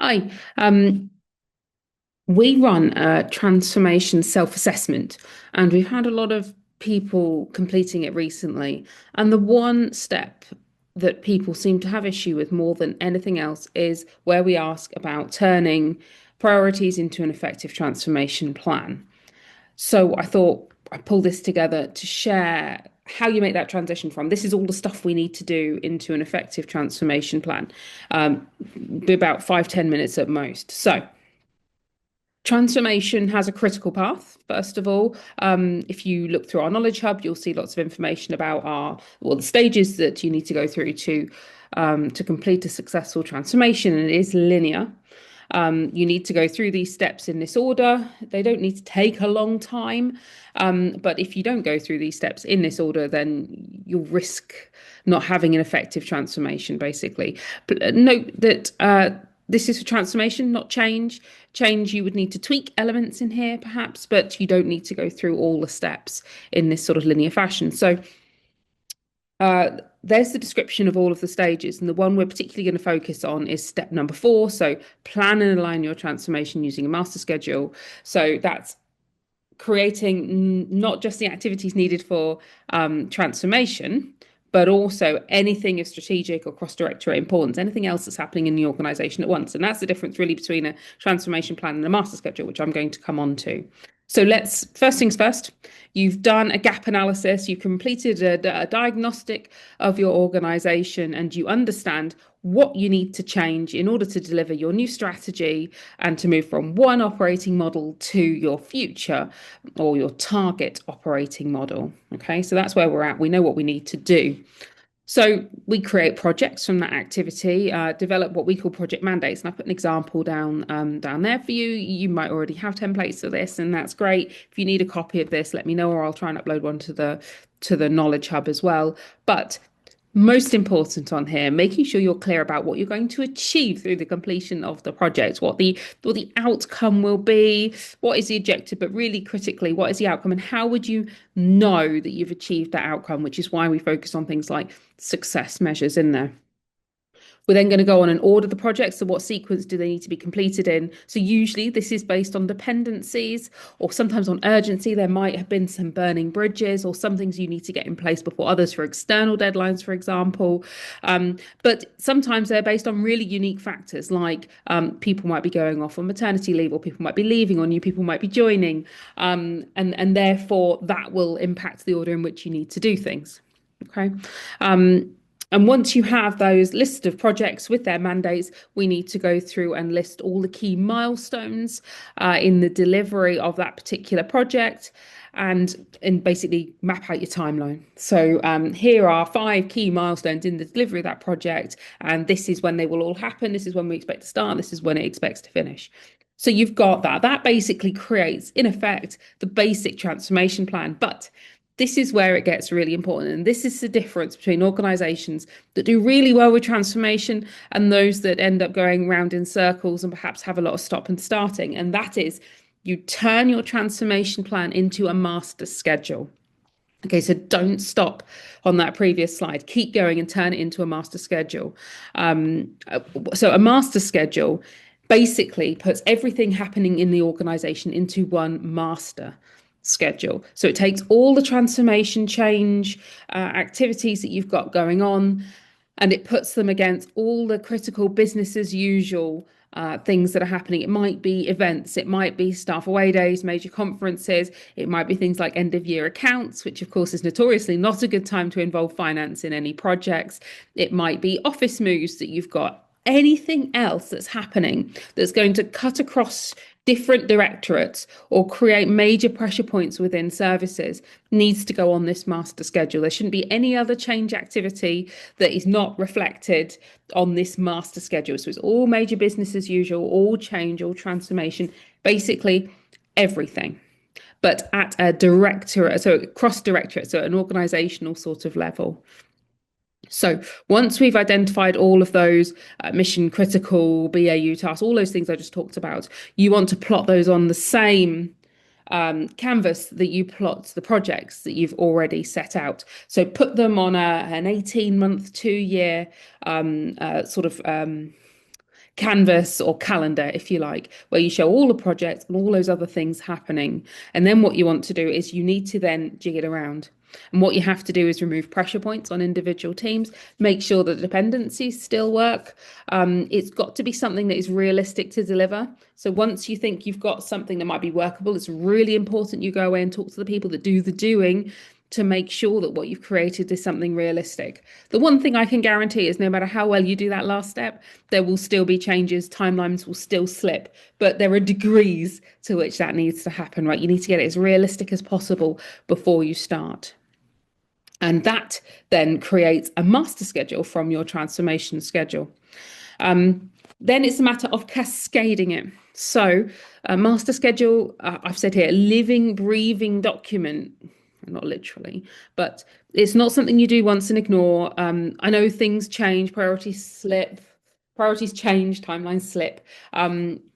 Hi. We run a transformation self-assessment, and we've had a lot of people completing it recently. And the one step that people seem to have issue with more than anything else is where we ask about turning priorities into an effective transformation plan. So I thought I'd pull this together to share how you make that transition from this is all the stuff we need to do into an effective transformation plan. Be about 5, 10 minutes at most. So transformation has a critical path, first of all. If you look through our Knowledge Hub, you'll see lots of information about the stages that you need to go through to complete a successful transformation, and it is linear. You need to go through these steps in this order. They don't need to take a long time, but if you don't go through these steps in this order, then you'll risk not having an effective transformation, basically. But note that this is for transformation, not change. Change, you would need to tweak elements in here, perhaps, but you don't need to go through all the steps in this sort of linear fashion. So there's the description of all of the stages, and the one we're particularly going to focus on is step number 4. So plan and align your transformation using a master schedule. So that's creating not just the activities needed for transformation, but also anything of strategic or cross-directorate importance, anything else that's happening in the organization at once. And that's the difference really between a transformation plan and a master schedule, which I'm going to come on to. So let's, first things first, you've done a gap analysis, you've completed a diagnostic of your organization, and you understand what you need to change in order to deliver your new strategy and to move from one operating model to your future or your target operating model. Okay, so that's where we're at. We know what we need to do. So we create projects from that activity, develop what we call project mandates. And I put an example down there for you. You might already have templates for this, and that's great. If you need a copy of this, let me know, or I'll try and upload one to the Knowledge Hub as well. But most important on here, making sure you're clear about what you're going to achieve through the completion of the project, what the outcome will be, what is the objective, but really critically, what is the outcome and how would you know that you've achieved that outcome, which is why we focus on things like success measures in there. We're then going to go on and order the projects. So what sequence do they need to be completed in? So usually this is based on dependencies or sometimes on urgency. There might have been some burning bridges or some things you need to get in place before others for external deadlines, for example. But sometimes they're based on really unique factors like people might be going off on maternity leave or people might be leaving or new people might be joining. And therefore that will impact the order in which you need to do things. Okay. And once you have those list of projects with their mandates, we need to go through and list all the key milestones in the delivery of that particular project and basically map out your timeline. So here are 5 key milestones in the delivery of that project, and this is when they will all happen. This is when we expect to start. This is when it expects to finish. So you've got that. That basically creates, in effect, the basic transformation plan. But this is where it gets really important. And this is the difference between organizations that do really well with transformation and those that end up going around in circles and perhaps have a lot of stop and starting. And that is you turn your transformation plan into a master schedule. Okay, so don't stop on that previous slide. Keep going and turn it into a master schedule. So a master schedule basically puts everything happening in the organization into one master schedule. So it takes all the transformation change activities that you've got going on and it puts them against all the critical business as usual things that are happening. It might be events, it might be staff away days, major conferences, it might be things like end of year accounts, which of course is notoriously not a good time to involve finance in any projects. It might be office moves that you've got. Anything else that's happening that's going to cut across different directorates or create major pressure points within services needs to go on this master schedule. There shouldn't be any other change activity that is not reflected on this master schedule. So it's all major business as usual, all change, all transformation, basically everything. But at a directorate, so cross directorate, so an organizational sort of level. So once we've identified all of those mission critical BAU tasks, all those things I just talked about, you want to plot those on the same canvas that you plot the projects that you've already set out. So put them on an 18-month, 2-year sort of canvas or calendar, if you like, where you show all the projects and all those other things happening. And then what you want to do is you need to then jig it around. And what you have to do is remove pressure points on individual teams, make sure that the dependencies still work. It's got to be something that is realistic to deliver. So once you think you've got something that might be workable, it's really important you go away and talk to the people that do the doing to make sure that what you've created is something realistic. The one thing I can guarantee is no matter how well you do that last step, there will still be changes, timelines will still slip, but there are degrees to which that needs to happen, right? You need to get it as realistic as possible before you start. And that then creates a master schedule from your transformation schedule. Then it's a matter of cascading it. So a master schedule, I've said here, living, breathing document, not literally, but it's not something you do once and ignore. I know things change, priorities slip, priorities change, timelines slip.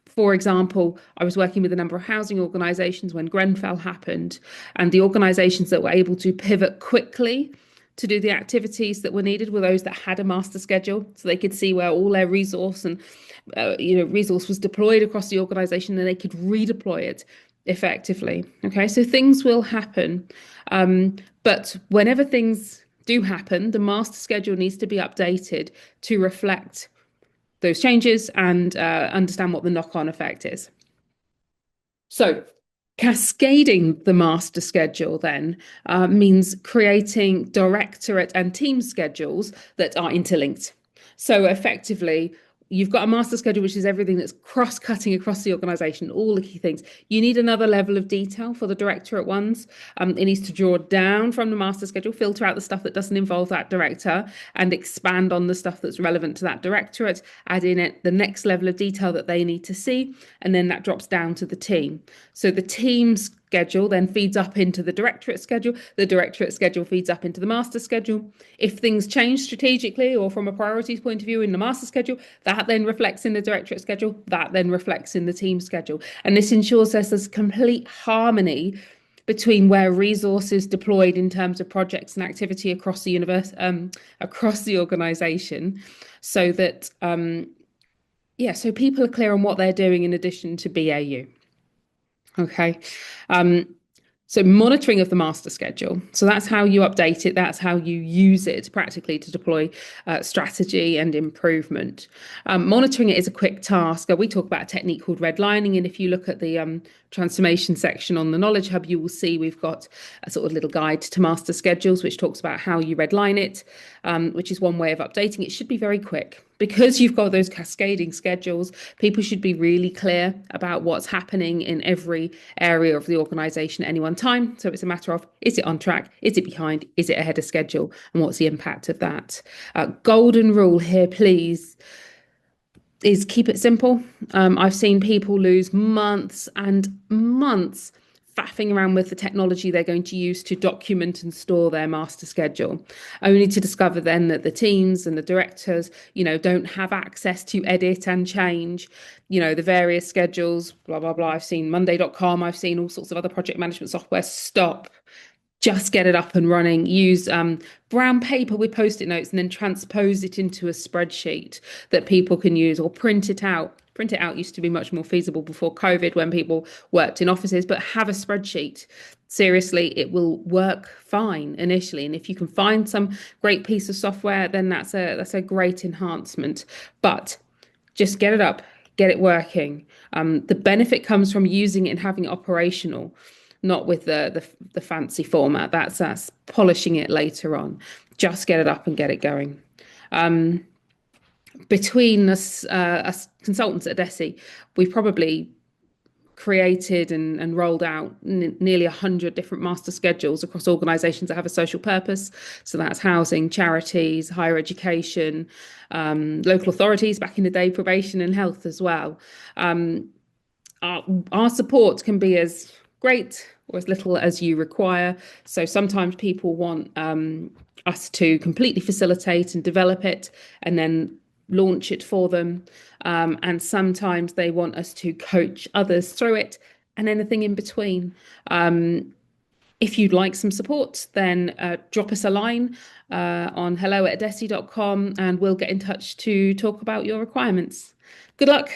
For example, I was working with a number of housing organisations when Grenfell happened, and the organisations that were able to pivot quickly to do the activities that were needed were those that had a master schedule, so they could see where all their resource and resource was deployed across the organisation, and they could redeploy it effectively. Okay, so things will happen, but whenever things do happen, the master schedule needs to be updated to reflect those changes and understand what the knock-on effect is. So cascading the master schedule then means creating directorate and team schedules that are interlinked. So effectively, you've got a master schedule, which is everything that's cross-cutting across the organisation, all the key things. You need another level of detail for the directorate ones. It needs to draw down from the master schedule, filter out the stuff that doesn't involve that director, and expand on the stuff that's relevant to that directorate, add in it the next level of detail that they need to see, and then that drops down to the team. So the team's schedule then feeds up into the directorate schedule. The directorate schedule feeds up into the master schedule. If things change strategically or from a priorities point of view in the master schedule, that then reflects in the directorate schedule. That then reflects in the team schedule. And this ensures there's complete harmony between where resources deployed in terms of projects and activity across the universe, across the organisation, so that so people are clear on what they're doing in addition to BAU. Okay. So monitoring of the master schedule. So that's how you update it. That's how you use it practically to deploy strategy and improvement. Monitoring it is a quick task. We talk about a technique called redlining. And if you look at the transformation section on the Knowledge Hub, you will see we've got a sort of little guide to master schedules, which talks about how you redline it, which is one way of updating. It should be very quick. Because you've got those cascading schedules, people should be really clear about what's happening in every area of the organisation at any one time. So it's a matter of, is it on track? Is it behind? Is it ahead of schedule? And what's the impact of that? Golden rule here, please, is keep it simple. I've seen people lose months and months faffing around with the technology they're going to use to document and store their master schedule, only to discover then that the teams and the directors, don't have access to edit and change, the various schedules, blah, blah, blah. I've seen Monday.com. I've seen all sorts of other project management software. Stop. Just get it up and running. Use brown paper with Post-it notes and then transpose it into a spreadsheet that people can use, or print it out. Print it out used to be much more feasible before COVID when people worked in offices, but have a spreadsheet. Seriously, it will work fine initially. And if you can find some great piece of software, then that's a great enhancement. But just get it up, get it working. The benefit comes from using it and having it operational, not with the fancy format. That's polishing it later on. Just get it up and get it going. Between us consultants at Dessie, we've probably created and rolled out nearly 100 different master schedules across organisations that have a social purpose. So that's housing, charities, higher education, local authorities, back in the day, probation and health as well. Our support can be as great or as little as you require. So sometimes people want us to completely facilitate and develop it and then launch it for them. And sometimes they want us to coach others through it and anything in between. If you'd like some support, then drop us a line on hello@dessie.com and we'll get in touch to talk about your requirements. Good luck.